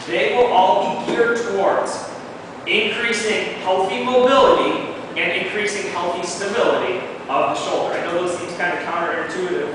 they will all be geared towards increasing healthy mobility and increasing healthy stability of the shoulder. I know those seem kind of counterintuitive.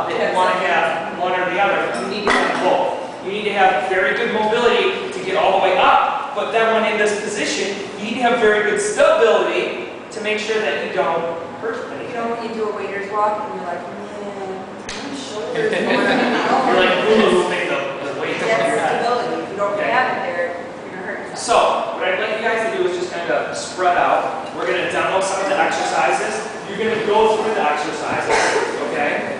They want to have one or the other. You need to have both. You need to have very good mobility to get all the way up, but then when in this position, you need to have very good stability to make sure that you don't hurt anything. You know, when you do a waiter's walk and you're like, man, my shoulders You're like moving the weight over your That's head. stability. If you don't have it there, you're going to hurt yourself. So, what I'd like you guys to do is just kind of spread out. We're going to demo some of the exercises. You're going to go through the exercises, okay?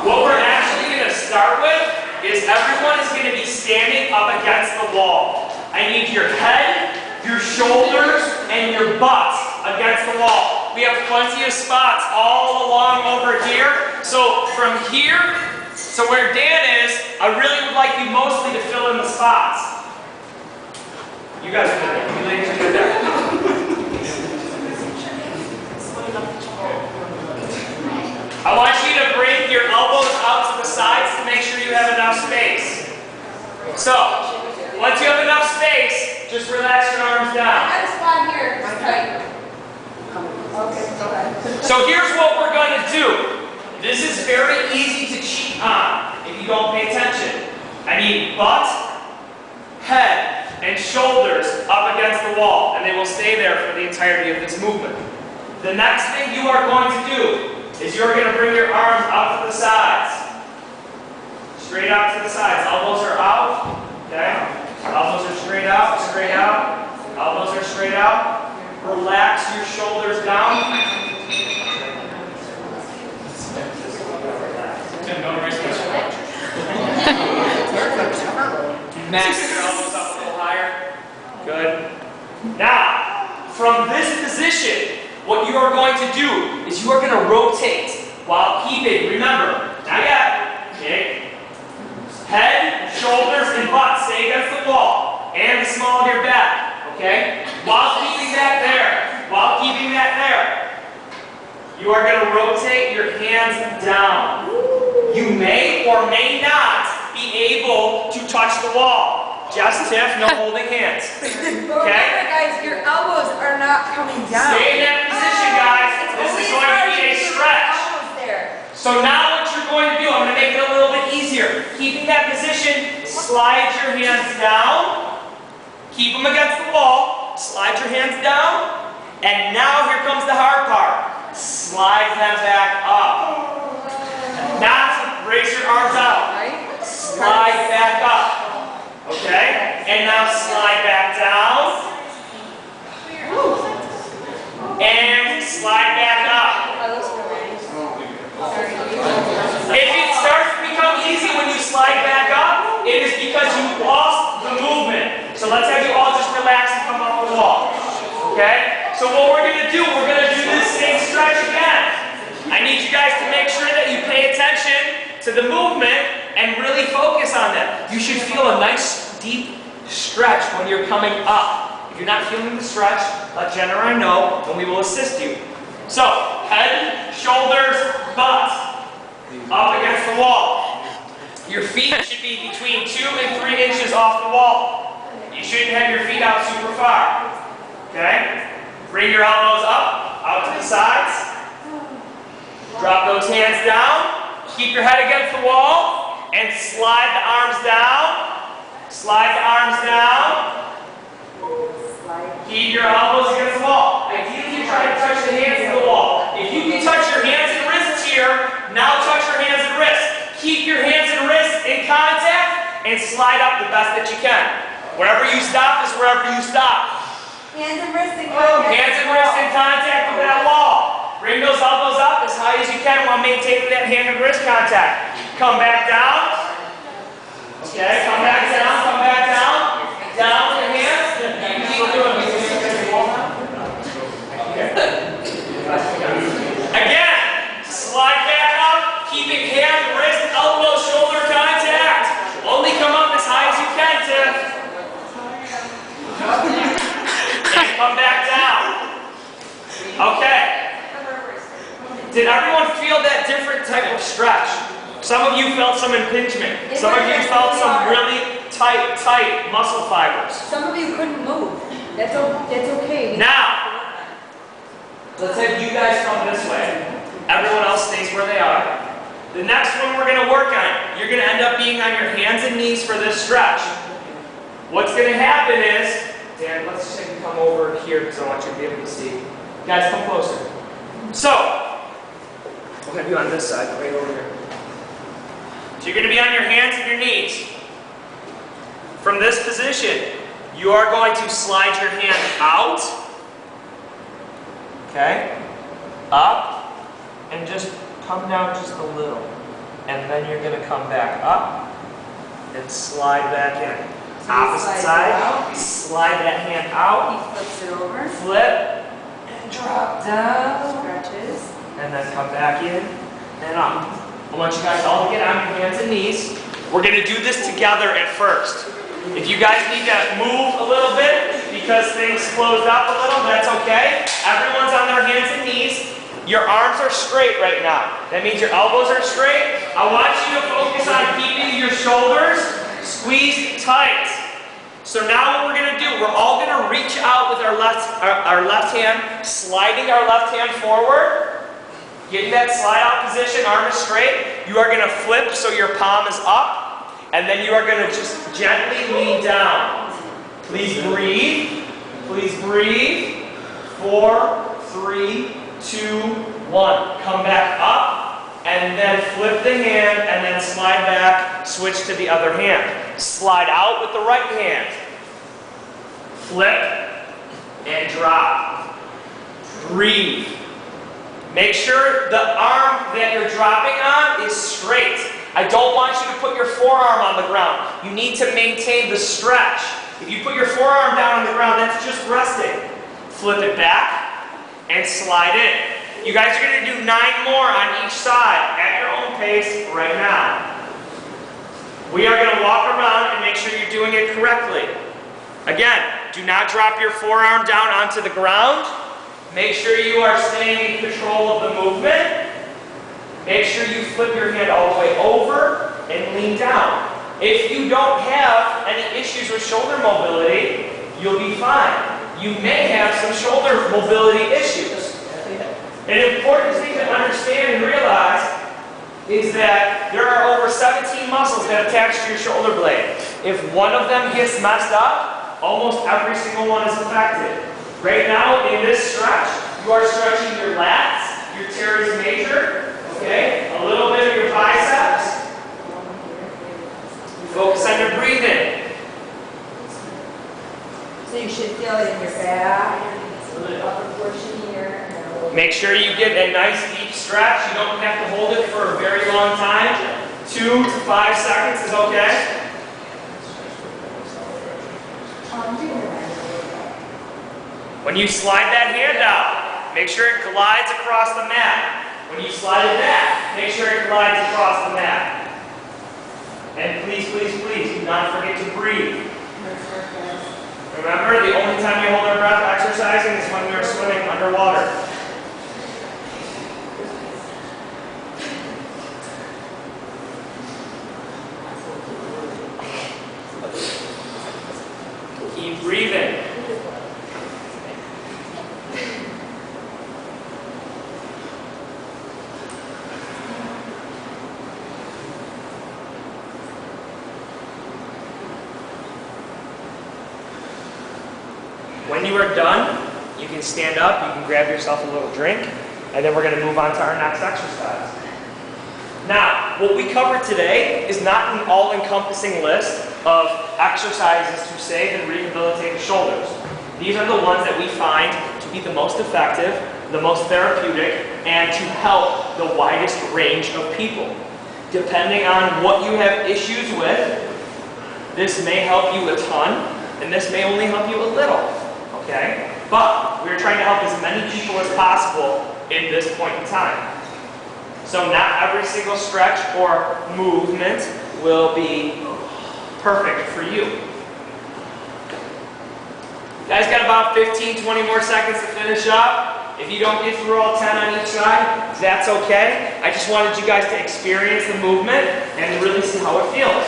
What we're actually going to start with is everyone is going to be standing up against the wall. I need your head, your shoulders, and your butt against the wall. We have plenty of spots all along over here. So from here to where Dan is, I really would like you mostly to fill in the spots. You guys are good. You ladies are good there. I want you to bring your elbows out to the sides to make sure you have enough space. So, once you have enough space, just relax your arms I down. got a spot here. Right. Okay, go ahead. So here's what we're going to do. This is very easy to cheat on if you don't pay attention. I need butt, head, and shoulders up against the wall, and they will stay there for the entirety of this movement. The next thing you are going to do is you're going to bring your arms out to the sides. Straight out to the sides. Elbows are out. Okay? Elbows are straight out, straight out. Elbows are straight out. Relax your shoulders down. Max your elbows up a little higher. Good. Now, from this position, what you are going to do is you are going to rotate while keeping, remember, not yet, okay? Head, shoulders, and butt stay against the wall and the small of your back, okay? While keeping that there, you are going to rotate your hands down. You may or may not be able to touch the wall. Just Tiff, no holding hands. But remember, guys, your elbows are not coming down. Stay in that position, guys. This is going to be a stretch. So now what you're going to do, I'm going to make it a little bit easier. Keeping that position, slide your hands down. Keep them against the wall. Slide your hands down. And now here comes the hard part. Slide them back up. Not raise your arms out. Slide back up. Okay? And now slide back down. And slide back up. If it starts to become easy when you slide back up, it is because you lost the movement. So let's have you all just relax and come off the wall. Okay? So what we're going to do, we're going to do this same stretch again. I need you guys to make sure that you pay attention to the movement and really focus on that. You should feel a nice deep stretch when you're coming up. If you're not feeling the stretch, let Jen or I know and we will assist you. So, head, shoulders, butt, up against the wall. Your feet should be between 2 and 3 inches off the wall. You shouldn't have your feet out super far. Okay? Bring your elbows up, out to the sides. Drop those hands down. Keep your head against the wall and slide the arms down. Slide the arms down. Keep your elbows against the wall. Ideally, you try to touch the hands to the wall. If you can touch your hands and wrists here, now touch your hands and wrists. Keep your hands and wrists in contact and slide up the best that you can. Wherever you stop is wherever you stop. Hands and wrists in contact. Hands and wrists in contact with that wall. Bring those elbows up as high as you can while maintaining that hand and wrist contact. Come back down. Okay, come back down, come back down. Down with your hands. You keep doing it. Again, slide back up, keeping hand, wrist, elbow, shoulder contact. Only come up as high as you can, Tim. And come back down. Okay. Did everyone feel that different type of stretch? Some of you felt some impingement. Some of you felt some really tight muscle fibers. Some of you couldn't move. That's okay. Now, let's have you guys come this way. Everyone else stays where they are. The next one we're going to work on, you're going to end up being on your hands and knees for this stretch. What's going to happen is, Dan, let's just have you come over here because I want you to be able to see. Guys, come closer. So, we're going to be on this side, right over here. So you're going to be on your hands and your knees. From this position, you are going to slide your hand out, okay, up, and just come down just a little. And then you're going to come back up and slide back in. So Opposite side, slide that hand out, He flips it over. flip, and drop down, Stretches. and then come back in and up. I want you guys all to get on your hands and knees. We're going to do this together at first. If you guys need to move a little bit because things closed up a little, that's okay. Everyone's on their hands and knees. Your arms are straight right now. That means your elbows are straight. I want you to focus on keeping your shoulders squeezed tight. So now what we're going to do, we're all going to reach out with our left hand, sliding our left hand forward. Get in that slide out position, arm is straight. You are going to flip so your palm is up. And then you are going to just gently lean down. Please breathe. Please breathe. 4, 3, 2, 1. Come back up. And then flip the hand and then slide back. Switch to the other hand. Slide out with the right hand. Flip and drop. Breathe. Make sure the arm that you're dropping on is straight. I don't want you to put your forearm on the ground. You need to maintain the stretch. If you put your forearm down on the ground, that's just resting. Flip it back and slide in. You guys are going to do 9 more on each side at your own pace right now. We are going to walk around and make sure you're doing it correctly. Again, do not drop your forearm down onto the ground. Make sure you are staying in control of the movement. Make sure you flip your hand all the way over and lean down. If you don't have any issues with shoulder mobility, you'll be fine. You may have some shoulder mobility issues. An important thing to understand and realize is that there are over 17 muscles that attach to your shoulder blade. If one of them gets messed up, almost every single one is affected. Right now, in this stretch, you are stretching your lats, your teres major, okay, a little bit of your biceps. Focus on your breathing. So you should feel it in your back, the upper portion here. Make sure you get a nice deep stretch. You don't have to hold it for a very long time. 2 to 5 seconds is okay. When you slide that hand out, make sure it glides across the mat. When you slide it back, make sure it glides across the mat. And please, please, please, do not forget to breathe. Remember, the only time we hold our breath exercising is when we are swimming underwater. Keep breathing. When you are done, you can stand up, you can grab yourself a little drink, and then we're going to move on to our next exercise. Now, what we covered today is not an all-encompassing list of exercises to save and rehabilitate the shoulders. These are the ones that we find to be the most effective, the most therapeutic, and to help the widest range of people. Depending on what you have issues with, this may help you a ton, and this may only help you a little. Okay? But we're trying to help as many people as possible in this point in time. So not every single stretch or movement will be perfect for you. You guys got about 15, 20 more seconds to finish up. If you don't get through all 10 on each side, that's okay. I just wanted you guys to experience the movement and really see how it feels.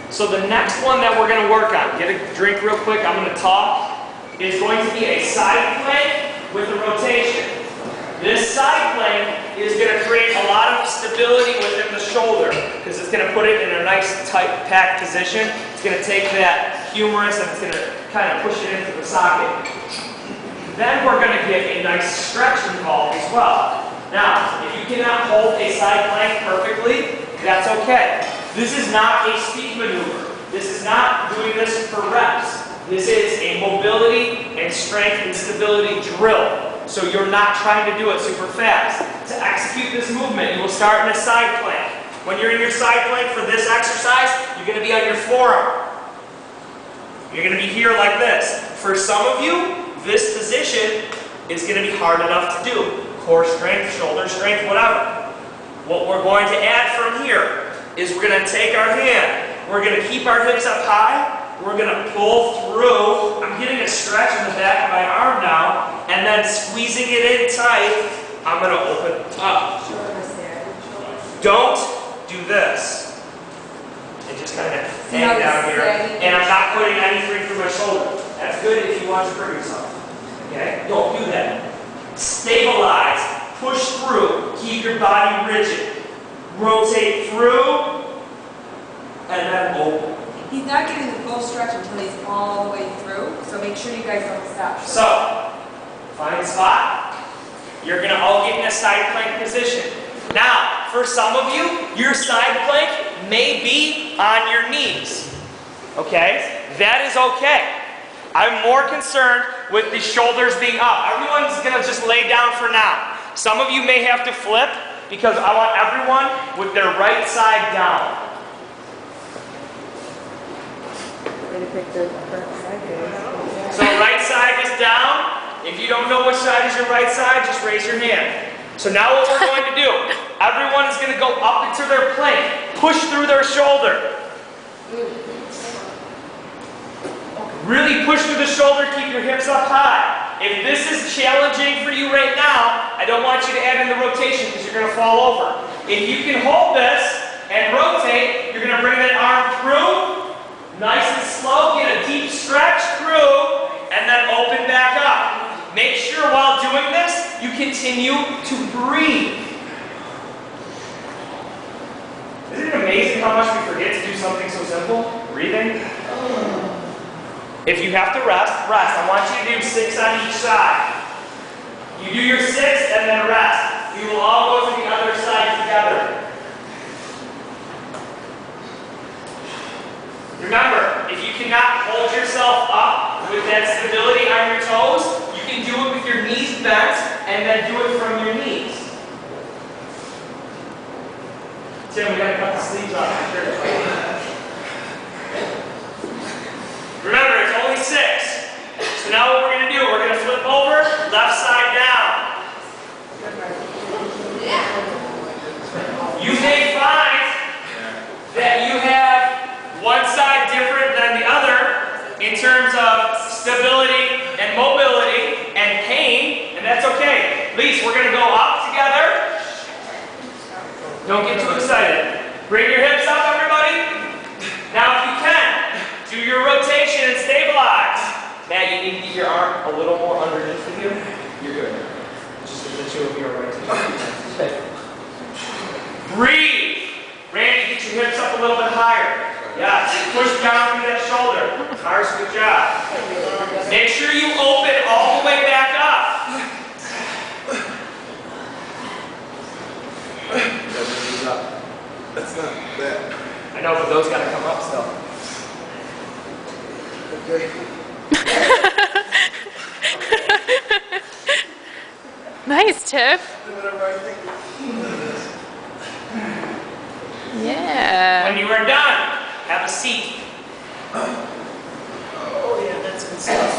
So the next one that we're going to work on, get a drink real quick, I'm going to talk, is going to be a side plank with a rotation. This side plank is going to create a lot of stability within the shoulder because it's going to put it in a nice tight packed position. It's going to take that humerus and it's going to kind of push it into the socket. Then we're going to get a nice stretch involved as well. Now, if you cannot hold a side plank perfectly, that's okay. This is not a speed maneuver. This is not doing this for reps. This is a mobility and strength and stability drill. So you're not trying to do it super fast. To execute this movement, you will start in a side plank. When you're in your side plank for this exercise, you're going to be on your forearm. You're going to be here like this. For some of you, this position is going to be hard enough to do. Core strength, shoulder strength, whatever. What we're going to add from here is we're going to take our hand, we're going to keep our hips up high, we're going to pull through. I'm getting a stretch in the back of my arm now, and then squeezing it in tight, I'm going to open up. Don't do this. And just kind of hang down here, and I'm not putting anything through my shoulder. That's good if you want to hurt yourself. Okay? Don't do that. Stabilize, push through, keep your body rigid. Rotate through, and then open. He's not getting the full stretch until he's all the way through, so make sure you guys don't stop. So, find a spot. You're going to all get in a side plank position. Now, for some of you, your side plank may be on your knees. Okay? That is okay. I'm more concerned with the shoulders being up. Everyone's going to just lay down for now. Some of you may have to flip, because I want everyone with their right side down. So right side is down. If you don't know which side is your right side, just raise your hand. So now what we're going to do, everyone is going to go up into their plank. Push through their shoulder. Really push through the shoulder, keep your hips up high. If this is challenging for you right now, I don't want you to add in the rotation because you're going to fall over. If you can hold this and rotate, you're going to bring that arm through, nice and slow, get a deep stretch through, and then open back up. Make sure while doing this, you continue to breathe. Isn't it amazing how much we forget to do something so simple? Breathing. If you have to rest, rest. I want you to do 6 on each side. You do your 6 and then rest. We will all go to the other side together. Remember, if you cannot hold yourself up with that stability on your toes, you can do it with your knees bent and then do it from your knees. Tim, we gotta cut the sleeves off your shirt. Remember, it's only 6. So now what we're going to do, we're going to flip over, left side down. You may find that you have one side different than the other in terms of stability and mobility and pain, and that's okay. At least we're going to go up together. Don't get too excited. Bring your hips up, everybody. Now if you can, do your rotation and stabilize. Matt, you need to get your arm a little more underneath of you. You're good. Just the two of you are rotating. Breathe. Randy, get your hips up a little bit higher. Yes. Push down through that shoulder. Mars, good job. Make sure you open all the way back up. That's not bad. I know, but those gotta come up still. Nice, Tiff. Yeah. When you are done, have a seat. Oh yeah, that's good stuff.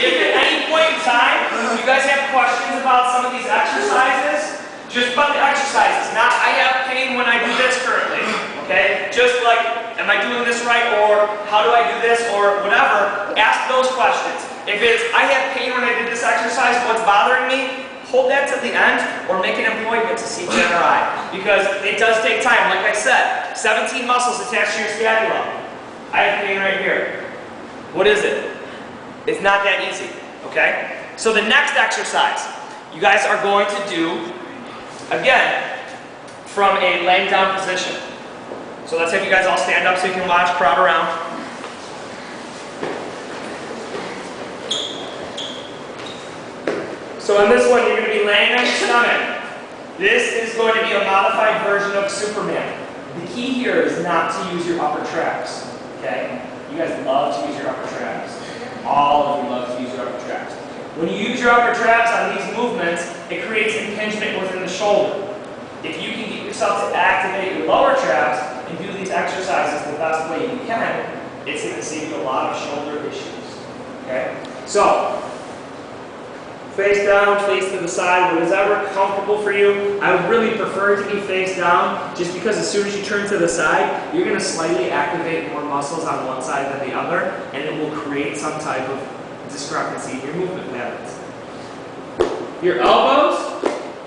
If at any point in time you guys have questions about some of these exercises, just about the exercises. Not I have pain when I do this currently. Okay? Just like am I doing this right, or how do I do this, or whatever, ask those questions. If it's, I have pain when I did this exercise, what's bothering me, hold that to the end, or make an appointment to see Jen or I, because it does take time. Like I said, 17 muscles attached to your scapula. I have pain right here. What is it? It's not that easy, okay? So the next exercise, you guys are going to do, again, from a laying down position. So let's have you guys all stand up so you can watch, crowd around. So on this one, you're going to be laying on your stomach. This is going to be a modified version of Superman. The key here is not to use your upper traps, okay? You guys love to use your upper traps. All of you love to use your upper traps. When you use your upper traps on these movements, it creates impingement within the shoulder. If you can get yourself to activate your lower traps and do these exercises the best way you can, it's going to save you a lot of shoulder issues, okay? So, face down, face to the side, whatever comfortable for you. I would really prefer it to be face down, just because as soon as you turn to the side, you're going to slightly activate more muscles on one side than the other, and it will create some type of discrepancy in your movement patterns. Your elbows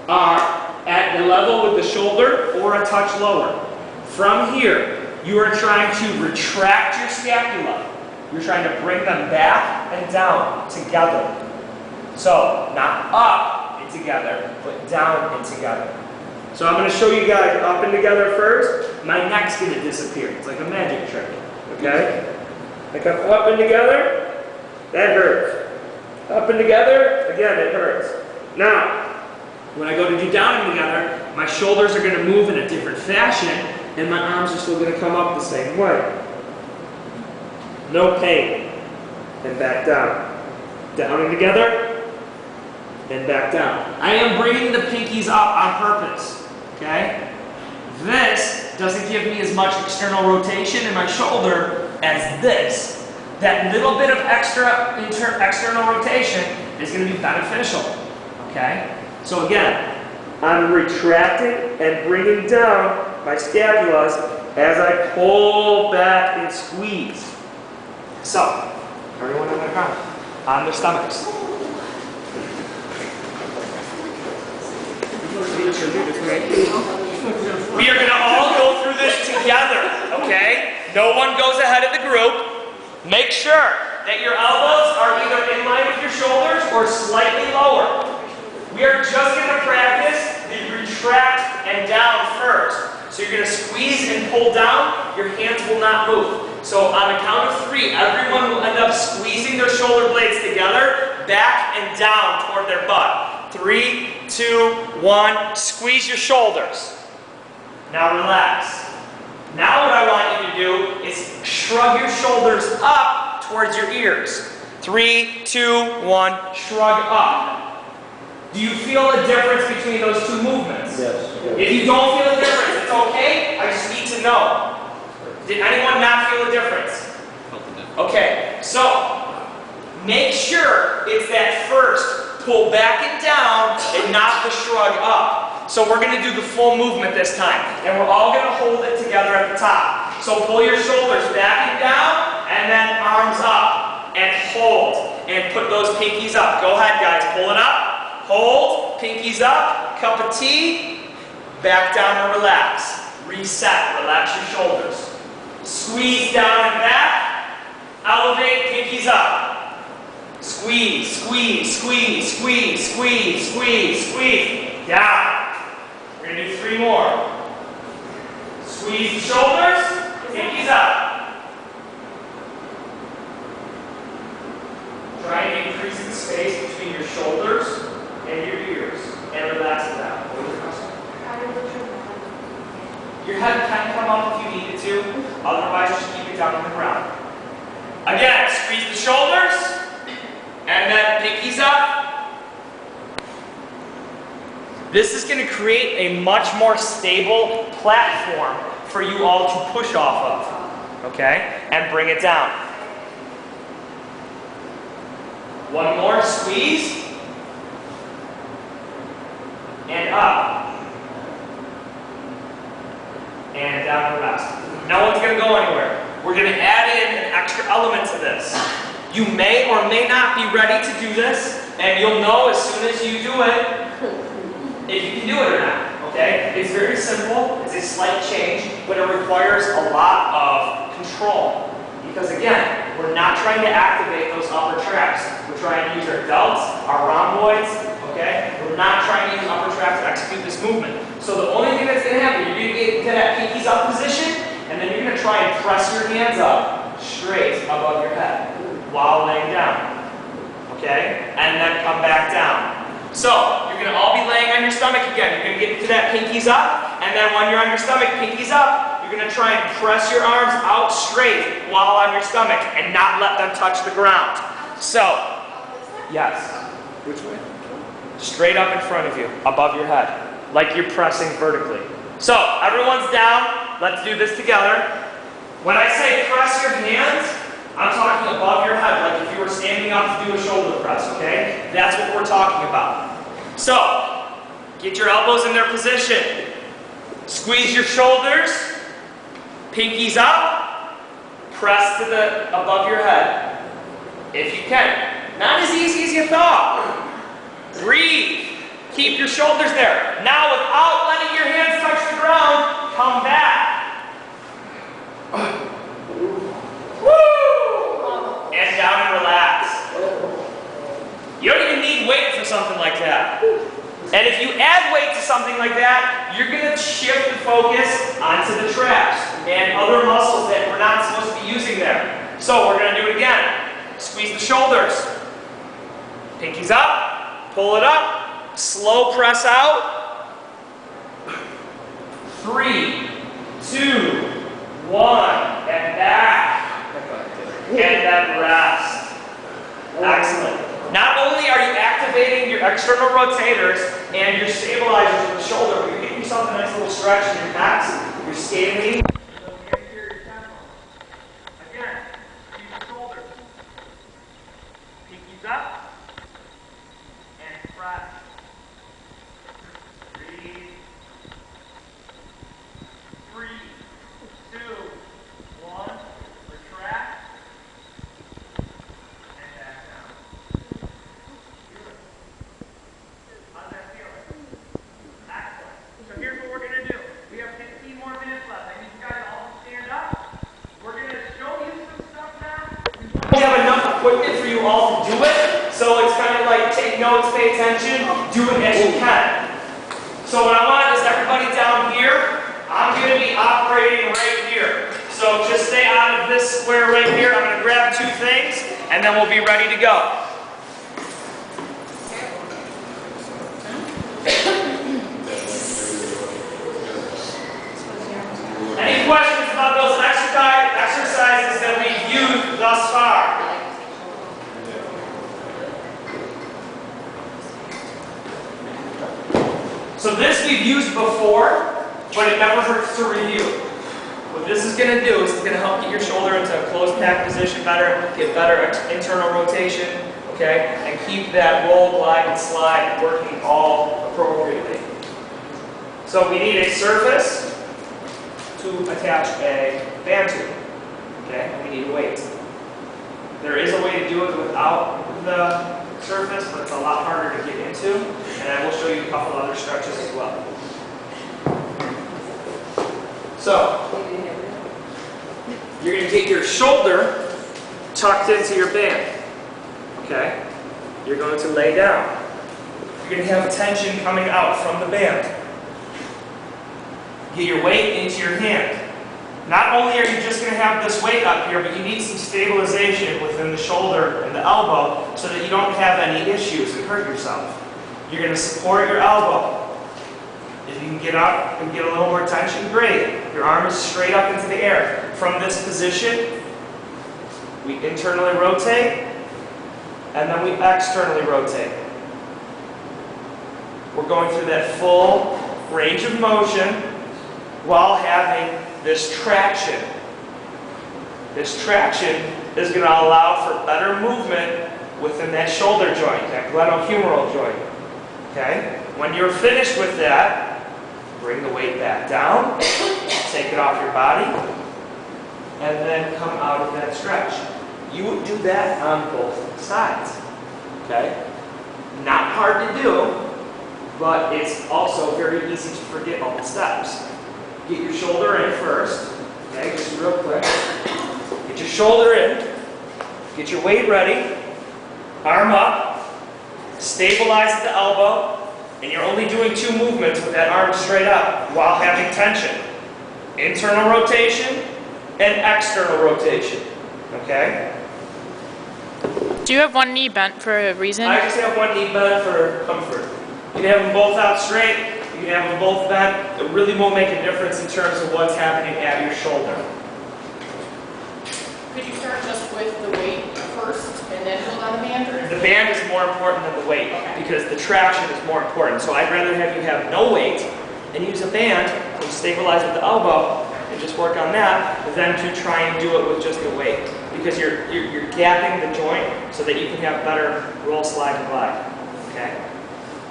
are at the level with the shoulder or a touch lower. From here, you are trying to retract your scapula. You're trying to bring them back and down together. So, not up and together, but down and together. So I'm going to show you guys up and together first. My neck's going to disappear. It's like a magic trick. Okay? I come up and together. That hurts. Up and together. Again, it hurts. Now, when I go to do down and together, my shoulders are going to move in a different fashion, and my arms are still going to come up the same way. No pain. And back down. Down and together. And back down. I am bringing the pinkies up on purpose, okay? This doesn't give me as much external rotation in my shoulder as this. That little bit of extra external rotation is going to be beneficial, okay? So again, I'm retracting and bringing down my scapulas as I pull back and squeeze. So, everyone on the ground, on their stomachs. We are going to all go through this together, okay? No one goes ahead of the group. Make sure that your elbows are either in line with your shoulders or slightly lower. We are just going to practice the retract and down first. So you're going to squeeze and pull down. Your hands will not move. So on the count of 3, everyone will end up squeezing their shoulder blades together, back and down toward their butt. 3, 2, 1, squeeze your shoulders. Now relax. Now what I want you to do is shrug your shoulders up towards your ears. 3, 2, 1, shrug up. Do you feel a difference between those two movements? Yes. If you don't feel a difference, it's okay. I just need to know. Did anyone not feel a difference? Okay, so make sure it's that first pull back and down and not the shrug up. So we're going to do the full movement this time. And we're all going to hold it together at the top. So pull your shoulders back and down, and then arms up. And hold. And put those pinkies up. Go ahead, guys. Pull it up. Hold. Pinkies up. Cup of tea. Back down and relax. Reset. Relax your shoulders. Squeeze down and back. Elevate. Pinkies up. Squeeze, squeeze, squeeze, squeeze, squeeze, squeeze, squeeze. Down. We're going to do 3 more. Squeeze the shoulders, pinkies up. Try and increase the space between your shoulders and your ears. And relax it down. Your head can come up if you need it to. Otherwise, just keep it down on the ground. Again, squeeze the shoulders. And then pinkies up. This is going to create a much more stable platform for you all to push off of. Okay? And bring it down. One more, squeeze. And up. And down and rest. No one's going to go anywhere. we're going to add in an extra element to this. You may or may not be ready to do this, and you'll know as soon as you do it if you can do it or not. Okay? It's very simple. It's a slight change, but it requires a lot of control. Because again, we're not trying to activate those upper traps. We're trying to use our delts, our rhomboids, okay? We're not trying to use upper traps to execute this movement. So the only thing that's going to happen, you're going to get to that pinkies up position, and then you're going to try and press your hands up straight above your head while laying down, okay? And then come back down. So you're going to all be laying on your stomach again. You're going to get to that pinkies up, and then when you're on your stomach, pinkies up, you're going to try and press your arms out straight while on your stomach and not let them touch the ground. So, yes. Which way? Straight up in front of you, above your head, like you're pressing vertically. So, everyone's down. Let's do this together. When I say press your hands, I'm talking above your head, like if you were standing up to do a shoulder press, okay? That's what we're talking about. So, get your elbows in their position. Squeeze your shoulders. Pinkies up, press to the above your head, if you can. Not as easy as you thought. Breathe. Keep your shoulders there. Now, without letting your hands touch the ground, come back. Woo! And down and relax. You don't even need weight for something like that. And if you add weight to something like that, you're going to shift the focus onto the traps and other muscles that we're not supposed to be using there. So we're going to do it again. Squeeze the shoulders. Pinkies up. Pull it up. Slow press out. 3, 2, 1. And back. And then rest. Excellent. Not only are you activating your external rotators and your stabilizers in the shoulder, but you're getting yourself a nice little stretch in your pecs, your scaling. Again, use your shoulders. Pinkies up and press. Breathe. 3, 2, 1. Retract. We have enough equipment for you all to do it, so it's kind of like take notes, pay attention, do it as you can. So what I want is everybody down here, I'm going to be operating right here. So just stay out of this square right here. I'm going to grab 2 things, and then we'll be ready to go. Any questions about those exercises that we've used thus far? So this we've used before, but it never hurts to review. What this is going to do is it's going to help get your shoulder into a closed pack position better, get better internal rotation, okay, and keep that roll, glide, and slide working all appropriately. So we need a surface to attach a band to, okay, and we need a weight. There is a way to do it without the surface, but it's a lot harder to get into, and I will show you a couple other stretches as well. So, you're going to get your shoulder tucked into your band, okay? You're going to lay down. You're going to have tension coming out from the band. Get your weight into your hand. Not only are you just going to have this weight up here, but you need some stabilization within the shoulder and the elbow so that you don't have any issues and hurt yourself. You're going to support your elbow. If you can get up and get a little more tension, great. Your arm is straight up into the air. From this position, we internally rotate, and then we externally rotate. We're going through that full range of motion while having this traction. This traction is going to allow for better movement within that shoulder joint, that glenohumeral joint. Okay? When you're finished with that, bring the weight back down, take it off your body, and then come out of that stretch. You would do that on both sides, okay? Not hard to do, but it's also very easy to forget all the steps. Get your shoulder in first, okay, just real quick. Get your shoulder in, get your weight ready, arm up, stabilize at the elbow, and you're only doing 2 movements with that arm straight up while having tension. Internal rotation and external rotation, okay? Do you have one knee bent for a reason? I just have one knee bent for comfort. You can have them both out straight, you can have them both bent. It really won't make a difference in terms of what's happening at your shoulder. Could you start just with the weight first and then hold on the band? Or The band is more important than the weight because the traction is more important. So I'd rather have you have no weight and use a band and stabilize with the elbow and just work on that than to try and do it with just the weight. Because you're gapping the joint so that you can have better roll, slide, and glide. Okay?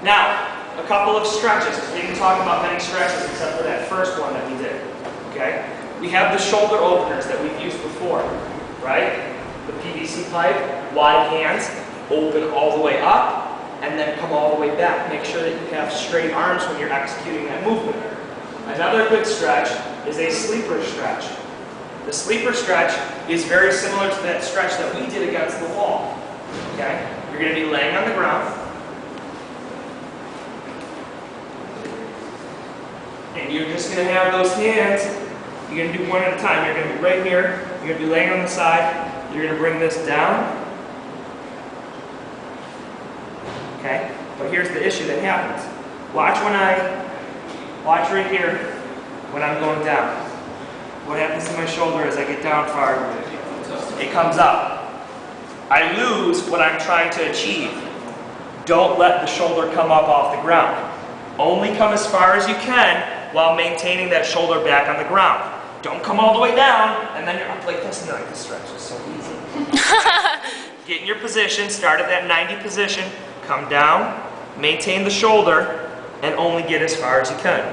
Now, a couple of stretches. We didn't talk about many stretches except for that first one that we did. Okay? We have the shoulder openers that we've used before, right? The PVC pipe, wide hands, open all the way up, and then come all the way back. Make sure that you have straight arms when you're executing that movement. Another good stretch is a sleeper stretch. The sleeper stretch is very similar to that stretch that we did against the wall. Okay? You're going to be laying on the ground. And you're just going to have those hands. You're going to do one at a time. You're going to be right here. You're going to be laying on the side. You're going to bring this down. Okay? But here's the issue that happens. Watch right here when I'm going down. What happens to my shoulder as I get down far? It comes up. I lose what I'm trying to achieve. Don't let the shoulder come up off the ground. Only come as far as you can while maintaining that shoulder back on the ground. Don't come all the way down and then you're up like this. And like this stretch is so easy. Get in your position, start at that 90 position, come down, maintain the shoulder, and only get as far as you can.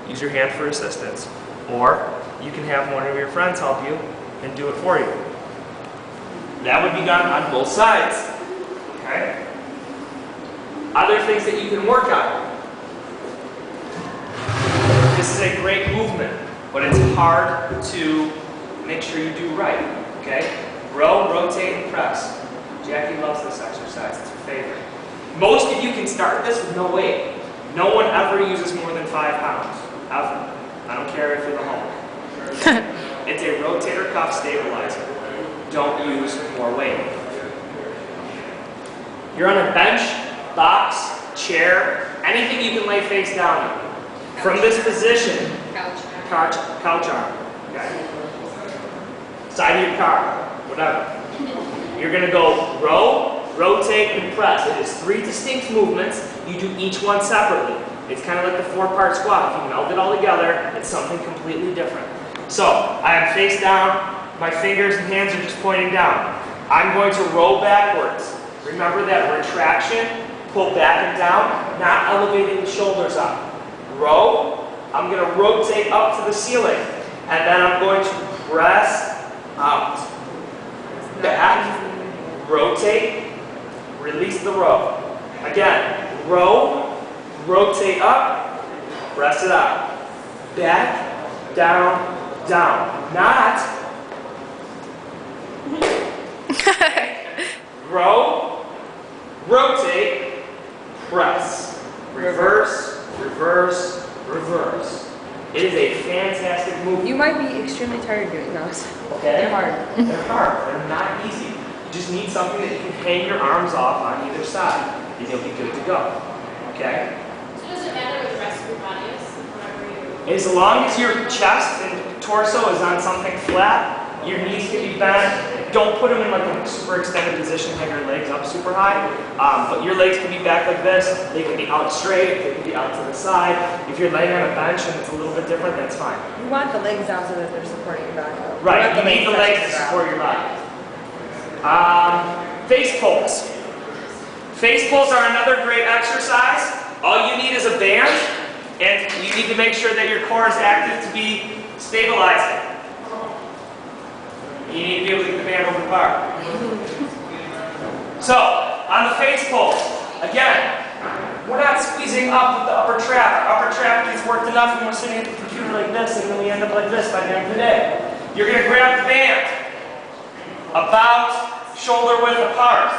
Use your hand for assistance. Or you can have one of your friends help you and do it for you. That would be done on both sides. Okay? Other things that you can work on. This is a great movement, but it's hard to make sure you do right. Okay? Row, rotate, and press. Jackie loves this exercise. It's her favorite. Most of you can start this with no weight. No one ever uses more than 5 pounds. Ever. I don't care if you're the Hulk. It's a rotator cuff stabilizer. Don't use more weight. You're on a bench, box, chair, anything you can lay face down on. From this position, couch arm, okay? Side of your car, whatever. You're going to go row, rotate, and press. It is 3 distinct movements. You do each one separately. It's kind of like the 4-part squat. If you meld it all together, it's something completely different. So, I am face down. My fingers and hands are just pointing down. I'm going to roll backwards. Remember that retraction, pull back and down, not elevating the shoulders up. Row, I'm going to rotate up to the ceiling, and then I'm going to press out. Back, rotate, release the row. Again, row, rotate up, press it out. Back, down, down. Not row, rotate, press. Reverse, reverse, reverse. It is a fantastic movement. You might be extremely tired doing those. Okay? They're hard. They're hard. They're not easy. You just need something that you can hang your arms off on either side, and you'll be good to go. Okay? So does it matter what the rest of your body is? Whenever you... As long as your chest and torso is on something flat, your knees can be bent. Don't put them in like a super extended position, have your legs up super high. But your legs can be back like this. They can be out straight. They can be out to the side. If you're laying on a bench and it's a little bit different, that's fine. You want the legs out so that they're supporting your back. Right, you need the legs to support your body. Face pulls. Face pulls are another great exercise. All you need is a band, and you need to make sure that your core is active to be stabilizing. You need to be able to get the band over the bar. So, on the face pulls, again, we're not squeezing up with the upper trap. Our upper trap gets worked enough when we're sitting at the computer like this, and then we end up like this by the end of the day. You're going to grab the band about shoulder width apart.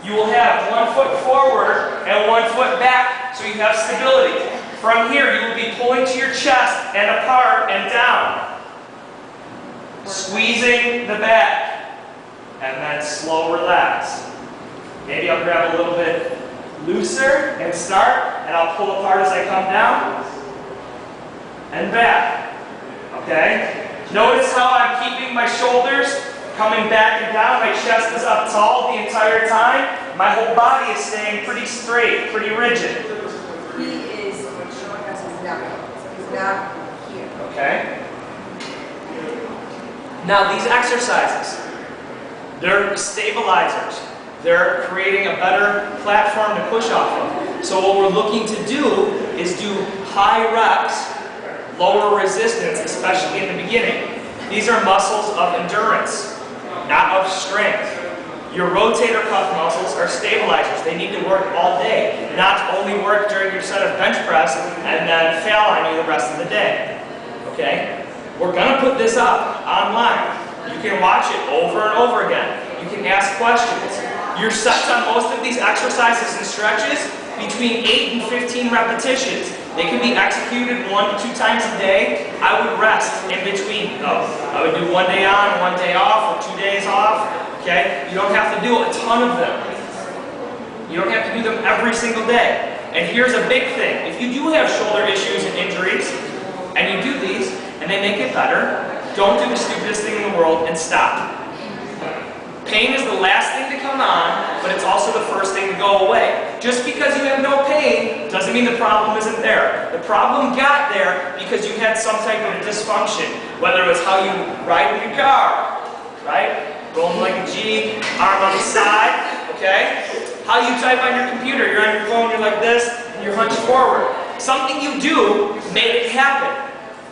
You will have 1 foot forward and 1 foot back, so you have stability. From here, you will be pulling to your chest and apart and down. Squeezing the back, and then slow relax. Maybe I'll grab a little bit looser and start, and I'll pull apart as I come down and back. Okay? Notice how I'm keeping my shoulders coming back and down. My chest is up tall the entire time. My whole body is staying pretty straight, pretty rigid. He is showing us his neck, so he's not here. Okay? Now these exercises, they're stabilizers. They're creating a better platform to push off of. So what we're looking to do is do high reps, lower resistance, especially in the beginning. These are muscles of endurance, not of strength. Your rotator cuff muscles are stabilizers. They need to work all day, not only work during your set of bench press and then fail on you the rest of the day. Okay? We're going to put this up online. You can watch it over and over again. You can ask questions. Your sets on most of these exercises and stretches between 8 and 15 repetitions. They can be executed 1 to 2 times a day. I would rest in between though. I would do 1 day on, 1 day off, or 2 days off. Okay? You don't have to do a ton of them. You don't have to do them every single day. And here's a big thing. If you do have shoulder issues and injuries, and you do these, and they make it better, don't do the stupidest thing in the world and stop. Pain is the last thing to come on, but it's also the first thing to go away. Just because you have no pain doesn't mean the problem isn't there. The problem got there because you had some type of dysfunction, whether it was how you ride in your car, right? Rolling like a G, arm on the side, okay? How you type on your computer, you're on your phone, you're like this, and you're hunched forward. Something you do made it happen.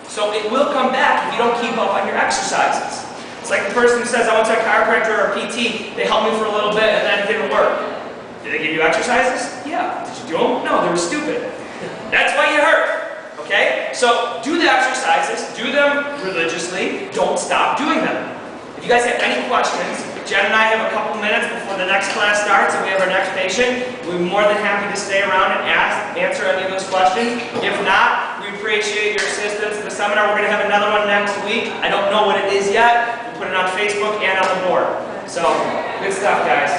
So it will come back if you don't keep up on your exercises. It's like the person who says, I went to a chiropractor or a PT, they helped me for a little bit and then it didn't work. Did they give you exercises? Yeah. Did you do them? No, they were stupid. That's why you hurt. Okay? So do the exercises, do them religiously, don't stop doing them. If you guys have any questions, Jen and I have a couple minutes before the next class starts and we have our next patient. We'll be more than happy to stay around and answer any of those questions. If not, we appreciate your assistance in the seminar. We're going to have another one next week. I don't know what it is yet. We'll put it on Facebook and on the board. So, good stuff, guys.